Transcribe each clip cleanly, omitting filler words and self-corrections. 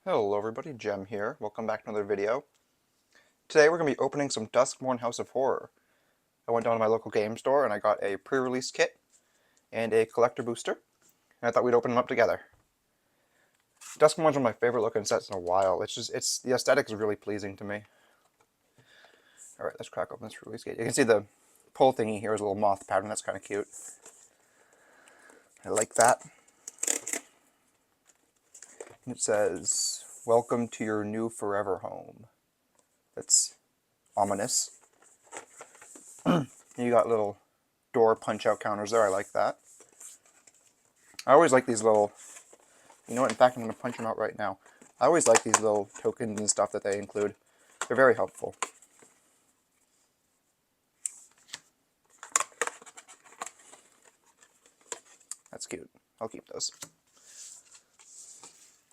Hello everybody, Jem here. Welcome back to another video. Today we're going to be opening some Duskmourn House of Horror. I went down to my local game store and I got a pre-release kit and a collector booster, and I thought we'd open them up together. Duskmourn's one of my favorite looking sets in a while. The aesthetic is really pleasing to me. Alright, let's crack open this release kit. You can see the pull thingy here is a little moth pattern. That's kind of cute. I like that. It says, "Welcome to your new forever home." That's ominous. You got little door punch-out counters there. I like that. I always like these little... You know what? In fact, I'm going to punch them out right now. I always like these little tokens and stuff that they include. They're very helpful. That's cute. I'll keep those.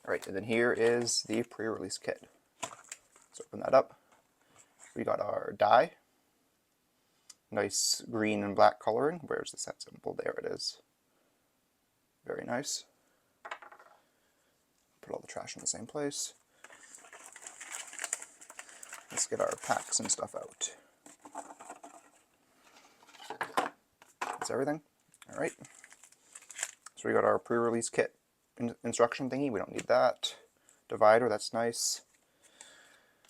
Alright, and then here is the pre-release kit. Let's open that up. We got our die. Nice green and black coloring. Where's the set symbol? There it is. Very nice. Put all the trash in the same place. Let's get our packs and stuff out. That's everything. Alright. So we got our pre-release kit instruction thingy. We don't need that. Divider, that's nice.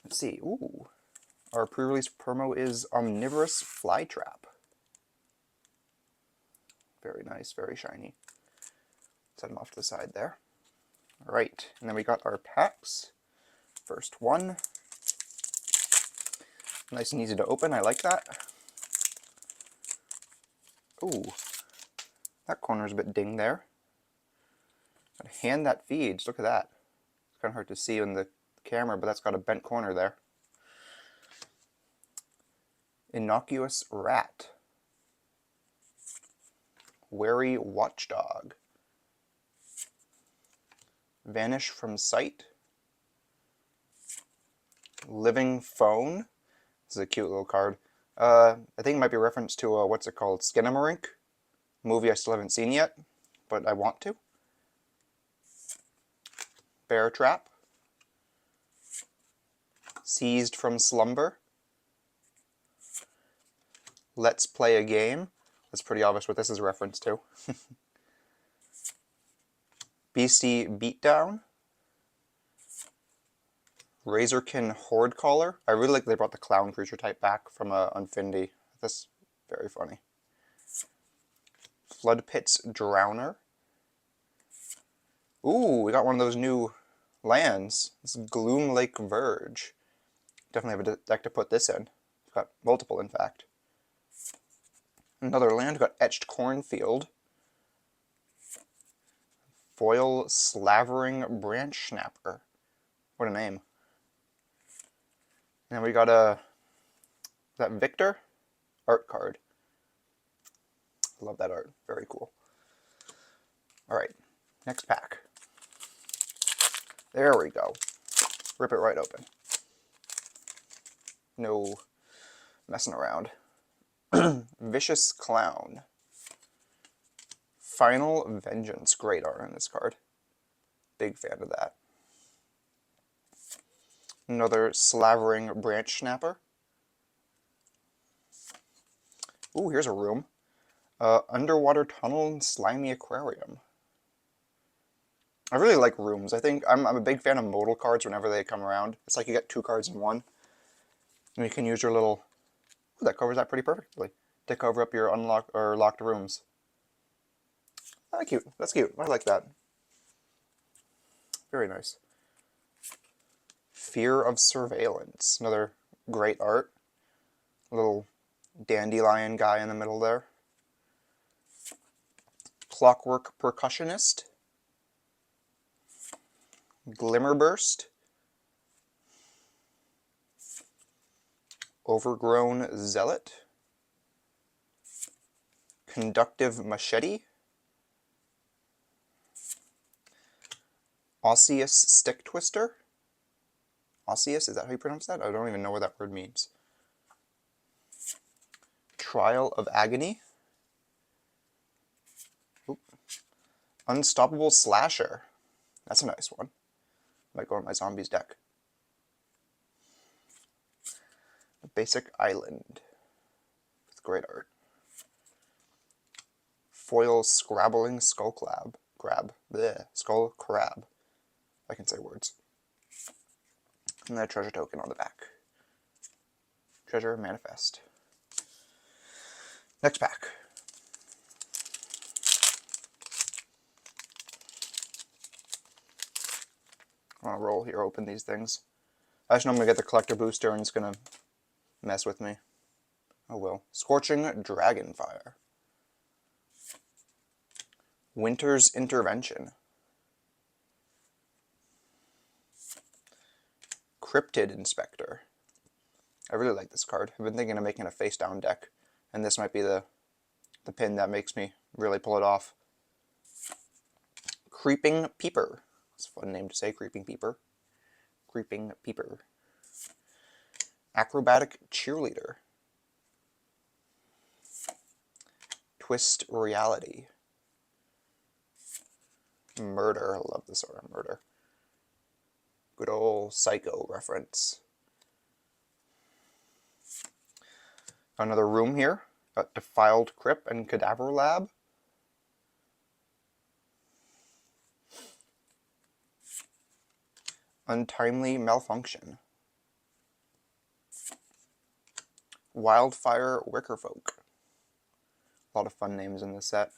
Let's see. Ooh. Our pre-release promo is Omnivorous Flytrap. Very nice, very shiny. Set them off to the side there. Alright, and then we got our packs. First one. Nice and easy to open, I like that. Ooh, that corner's a bit dinged there. Got a hand that feeds, look at that. It's kind of hard to see in the camera, but that's got a bent corner there. Innocuous Rat. Wary Watchdog. Vanish from Sight. Living Phone. This is a cute little card. I think it might be a reference to, what's it called? Skinamarink? Movie I still haven't seen yet, but I want to. Bear Trap. Seized from Slumber. Let's Play a Game. That's pretty obvious what this is a reference to. Beastie Beatdown. Razorkin Horde Caller. I really like they brought the clown creature type back from Unfindy. That's very funny. Flood Pit's Drowner. Ooh, we got one of those new lands. This is Gloom Lake Verge. Definitely have a deck to put this in. We've got multiple, in fact. Another land, we've got Etched Cornfield. Foil Slavering Branch Snapper. What a name. And then we got that Victor art card. Love that art. Very cool. Alright, next pack. There we go. Rip it right open. No messing around. Vicious Clown. Final Vengeance. Great art on this card. Big fan of that. Another Slavering Branch Snapper. Ooh, here's a room. Underwater Tunnel and Slimy Aquarium. I really like rooms. I think I'm a big fan of modal cards whenever they come around. It's like you get two cards in one. And you can use your little... Ooh, that covers that pretty perfectly. To cover up your unlocked or locked rooms. Ah, cute. That's cute. I like that. Very nice. Fear of Surveillance. Another great art. Little dandelion guy in the middle there. Clockwork Percussionist. Glimmerburst. Overgrown Zealot. Conductive Machete. Osseous Stick Twister. Osseous, is that how you pronounce that? I don't even know what that word means. Trial of Agony. Oop. Unstoppable Slasher. That's a nice one. Might go on my zombies deck. Basic Island. With great art. Foil Scrabbling Skull Crab. Bleh. Skull Crab. I can say words. And then a treasure token on the back. Treasure Manifest. Next pack. I'm on a roll here, open these things. I just know I'm going to get the collector booster and it's going to mess with me. Oh well. Scorching Dragonfire. Winter's Intervention. Cryptid Inspector. I really like this card. I've been thinking of making a face down deck, and this might be the pin that makes me really pull it off. Creeping Peeper. It's a fun name to say, Creeping Peeper. Creeping Peeper. Acrobatic Cheerleader. Twist Reality. Murder. I love this sort of murder. Good old Psycho reference. Another room here. Got Defiled Crypt and Cadaver Lab. Untimely Malfunction. Wildfire Wickerfolk. A lot of fun names in this set.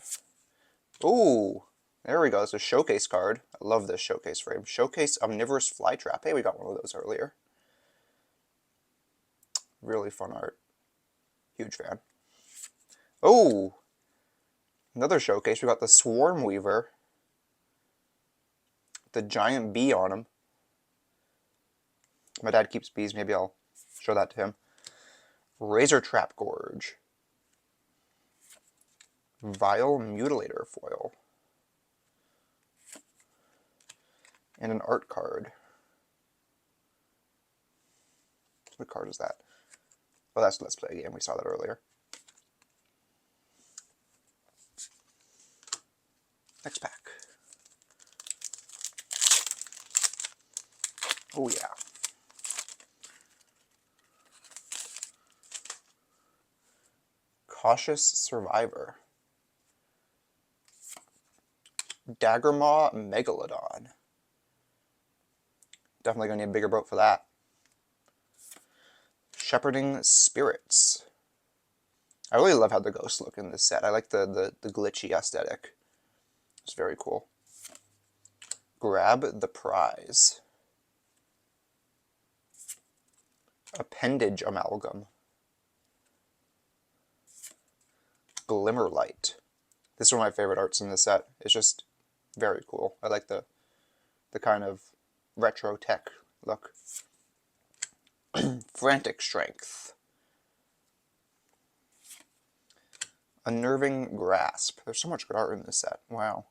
Ooh, there we go. It's a showcase card. I love this showcase frame. Showcase Omnivorous Flytrap. Hey, we got one of those earlier. Really fun art. Huge fan. Oh, another showcase. We got the Swarm Weaver. The giant bee on him. My dad keeps bees. Maybe I'll show that to him. Razor Trap Gorge. Vile Mutilator foil. And an art card. What card is that? Oh, that's Let's Play a Game. We saw that earlier. Next pack. Oh yeah. Cautious Survivor. Daggermaw Megalodon. Definitely going to need a bigger boat for that. Shepherding Spirits. I really love how the ghosts look in this set. I like the glitchy aesthetic. It's very cool. Grab the Prize. Appendage Amalgam. Glimmerlight. This is one of my favorite arts in this set. It's just very cool. I like the kind of retro tech look. Frantic Strength. Unnerving Grasp. There's so much good art in this set. Wow.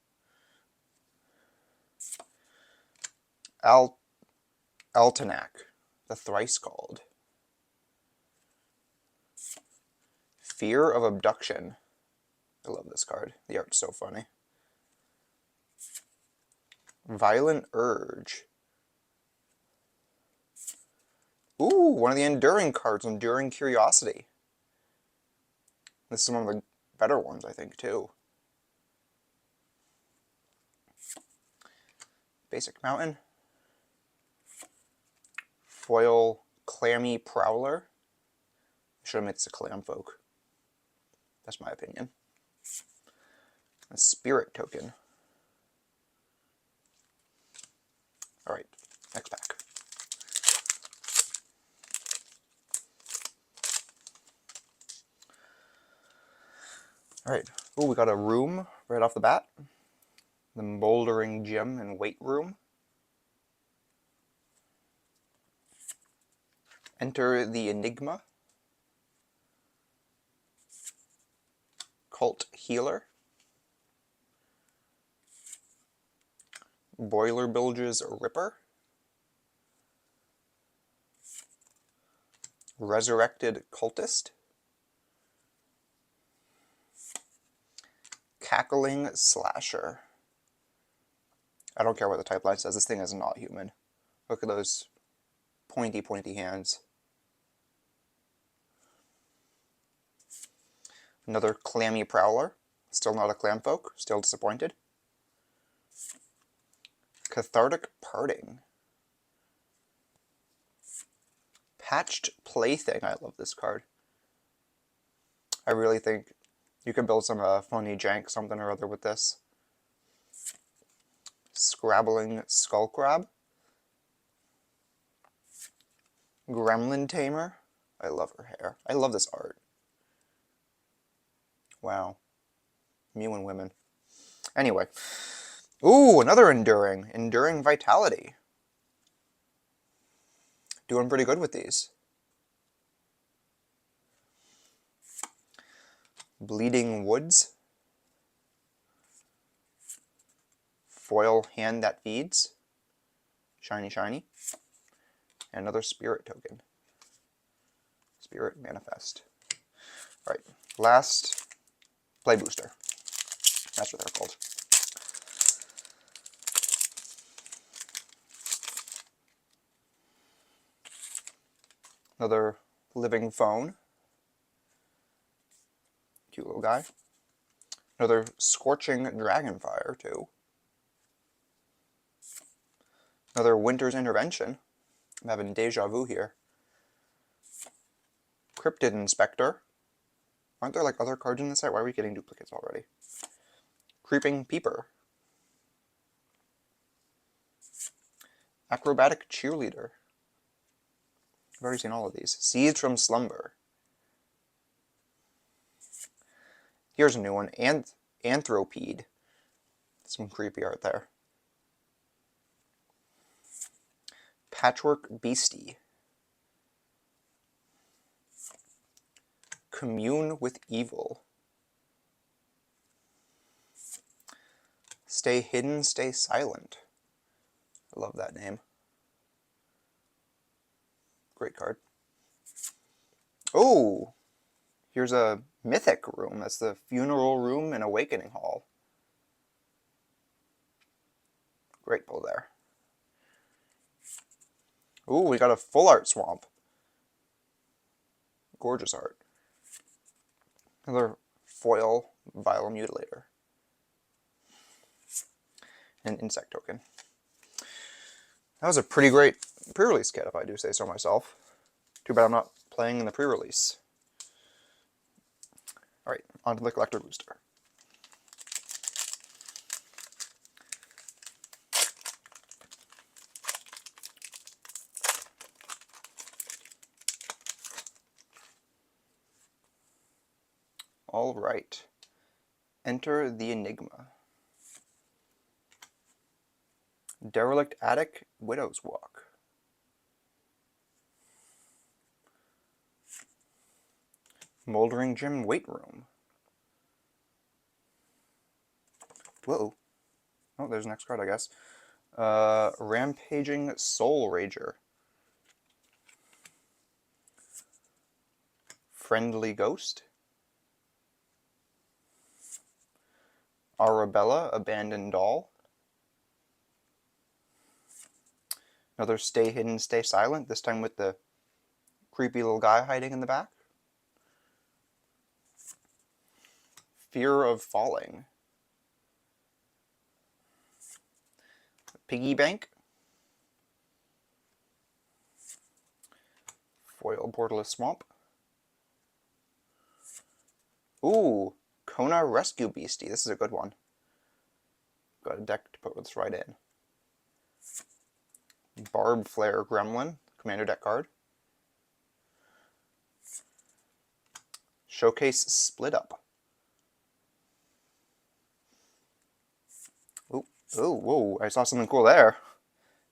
Altenac. The Thrice Called. Fear of Abduction. I love this card. The art's so funny. Violent Urge. Ooh, one of the Enduring cards, Enduring Curiosity. This is one of the better ones, I think, too. Basic Mountain. Foil Clammy Prowler. I should have made this a clam folk. That's my opinion. A Spirit Token. Alright, next pack. Alright, oh, we got a room right off the bat. The Moldering Gym and Weight Room. Enter the Enigma. Cult Healer. Boiler Bilge's Ripper. Resurrected Cultist. Cackling Slasher. I don't care what the type line says, this thing is not human. Look at those pointy hands. Another clammy prowler. Still not a clamfolk. Still disappointed. Cathartic Parting. Patched Plaything. I love this card. I really think you could build some funny jank something or other with this. Scrabbling Skullcrab. Gremlin Tamer. I love her hair. I love this art. Wow. Mew and women. Anyway. Ooh, another Enduring. Enduring Vitality. Doing pretty good with these. Bleeding Woods. Foil Hand That Feeds. Shiny, shiny. And another Spirit token. Spirit Manifest. Alright, last Play Booster. That's what they're called. Another Living Phone. Cute little guy. Another Scorching Dragonfire, too. Another Winter's Intervention. I'm having deja vu here. Cryptid Inspector. Aren't there like other cards in this set? Why are we getting duplicates already? Creeping Peeper. Acrobatic Cheerleader. I've already seen all of these. Seeds from Slumber. Here's a new one. Anthropede. Some creepy art there. Patchwork Beastie. Commune with Evil. Stay Hidden, Stay Silent. I love that name. Great card. Oh! Here's a mythic room. That's the Funeral Room and Awakening Hall. Great pull there. Ooh, we got a full art swamp. Gorgeous art. Another foil Vile Mutilator. An insect token. That was a pretty great pre-release kit, if I do say so myself. Too bad I'm not playing in the pre-release. Alright, on to the collector booster. Alright. Enter the Enigma. Derelict Attic, Widow's Walk. Moldering Gym Weight Room. Whoa. Oh, there's the next card, I guess. Rampaging Soul Rager. Friendly Ghost. Arabella, Abandoned Doll. Another Stay Hidden, Stay Silent, this time with the creepy little guy hiding in the back. Fear of Falling. Piggy Bank. Foil Borderless Swamp. Ooh, Kona Rescue Beastie. This is a good one. Got a deck to put this right in. Barb Flare Gremlin, commander deck card. Showcase Split Up. Ooh, ooh, whoa, I saw something cool there.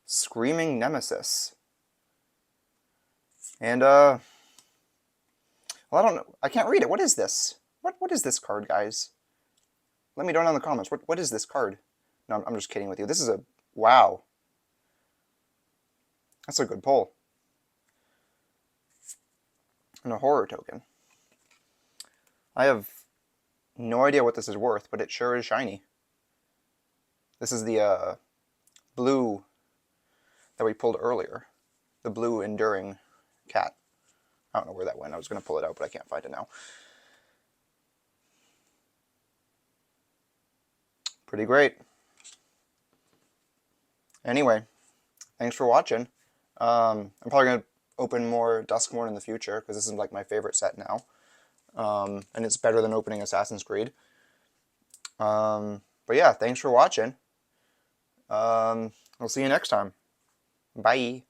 Screaming Nemesis. And, well, I don't know. I can't read it. What is this? What is this card, guys? Let me know down in the comments. What is this card? No, I'm just kidding with you. This is a... Wow. That's a good pull. And a horror token. I have no idea what this is worth, but it sure is shiny. This is the blue that we pulled earlier. The blue enduring cat. I don't know where that went. I was going to pull it out, but I can't find it now. Pretty great. Anyway, thanks for watching. I'm probably going to open more Duskmourn in the future, because this is like my favorite set now. And it's better than opening Assassin's Creed. But yeah, thanks for watching. I'll see you next time. Bye.